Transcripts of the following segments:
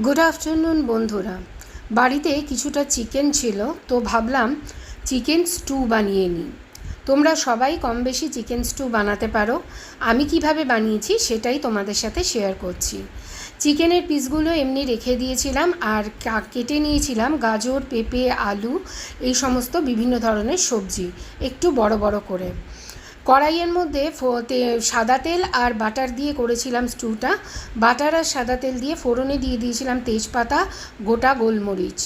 Good afternoon বন্ধুরা। বাড়িতে কিছুটা চিকেন ছিল, তো ভাবলাম চিকেন স্টু বানিয়ে নিই। তোমরা সবাই কম বেশি চিকেন স্টু বানাতে পারো। আমি কিভাবে বানিয়েছি সেটাই তোমাদের সাথে শেয়ার করছি। চিকেনের পিসগুলো এমনি রেখে দিয়েছিলাম, আর কেটে নিয়েছিলাম গাজর, পেঁপে, আলু, এই সমস্ত বিভিন্ন ধরনের সবজি একটু বড় বড় করে। কড়াইয়ের মধ্যে সাদা তেল আর বাটার দিয়ে করেছিলাম স্টুটা। বাটার আর সাদা তেল দিয়ে ফোড়নে দিয়ে দিয়েছিলাম তেজপাতা, গোটা গোলমরিচ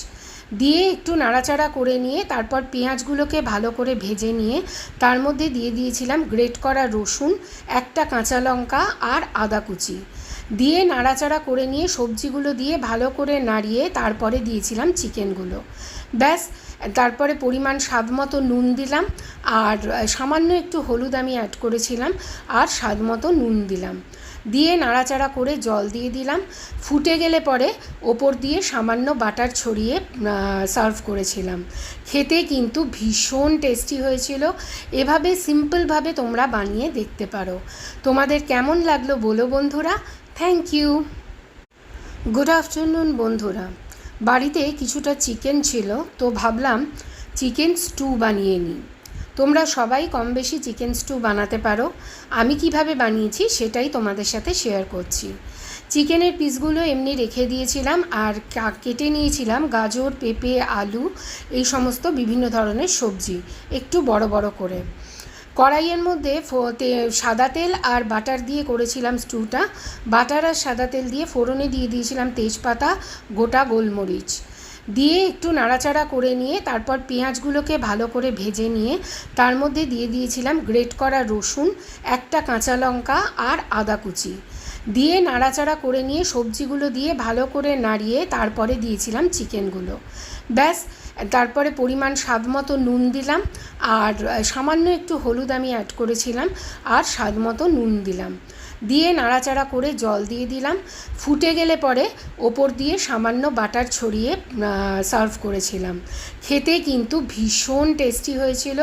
দিয়ে একটু নাড়াচাড়া করে নিয়ে তারপর পেঁয়াজগুলোকে ভালো করে ভেজে নিয়ে তার মধ্যে দিয়ে দিয়েছিলাম গ্রেট করা রসুন, একটা কাঁচা লঙ্কা আর আদা কুচি দিয়ে নাড়াচাড়া করে নিয়ে সবজিগুলো দিয়ে ভালো করে নাড়িয়ে তারপরে দিয়েছিলাম চিকেনগুলো। ব্যাস, তারপরে পরিমাণ স্বাদ মতো নুন দিলাম, আর সামান্য একটু হলুদ আমি অ্যাড করেছিলাম, আর স্বাদ মতো নুন দিলাম, দিয়ে নাড়াচাড়া করে জল দিয়ে দিলাম। ফুটে গেলে পরে ওপর দিয়ে সামান্য বাটার ছড়িয়ে সার্ভ করেছিলাম। খেতে কিন্তু ভীষণ টেস্টি হয়েছিল। এভাবে সিম্পলভাবে তোমরা বানিয়ে দেখতে পারো। তোমাদের কেমন লাগলো বলো বন্ধুরা। Thank you. গুড আফটারনুন বন্ধুরা। বাড়িতে কিছুটা চিকেন ছিল, তো ভাবলাম চিকেন স্টু বানিয়ে নিই। তোমরা সবাই কম বেশি চিকেন স্টু বানাতে পারো। আমি কিভাবে বানিয়েছি সেটাই তোমাদের সাথে শেয়ার করছি। চিকেনের পিসগুলো এমনি রেখে দিয়েছিলাম, আর কেটে নিয়েছিলাম গাজর, পেঁপে, আলু, এই সমস্ত বিভিন্ন ধরনের সবজি একটু বড় বড় করে। কড়াইয়ের মধ্যে সাদা তেল আর বাটার দিয়ে করেছিলাম স্টুটা। বাটার আর সাদা তেল দিয়ে ফোড়নে দিয়ে দিয়েছিলাম তেজপাতা, গোটা গোলমরিচ দিয়ে একটু নাড়াচাড়া করে নিয়ে তারপর পেঁয়াজগুলোকে ভালো করে ভেজে নিয়ে তার মধ্যে দিয়ে দিয়েছিলাম গ্রেট করা রসুন, একটা কাঁচা লঙ্কা আর আদা কুচি দিয়ে নাড়াচাড়া করে নিয়ে সবজিগুলো দিয়ে ভালো করে নাড়িয়ে তারপরে দিয়েছিলাম চিকেনগুলো। ব্যাস, তারপরে পরিমাণ স্বাদ মতো নুন দিলাম, আর সামান্য একটু হলুদ আমি অ্যাড করেছিলাম, আর স্বাদ মতো নুন দিলাম, দিয়ে নাড়াচাড়া করে জল দিয়ে দিলাম। ফুটে গেলে পরে ওপর দিয়ে সামান্য বাটার ছড়িয়ে সার্ভ করেছিলাম। খেতে কিন্তু ভীষণ টেস্টি হয়েছিল।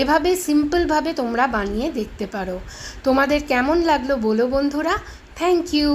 এভাবে সিম্পলভাবে তোমরা বানিয়ে দেখতে পারো। তোমাদের কেমন লাগলো বলো বন্ধুরা। Thank you.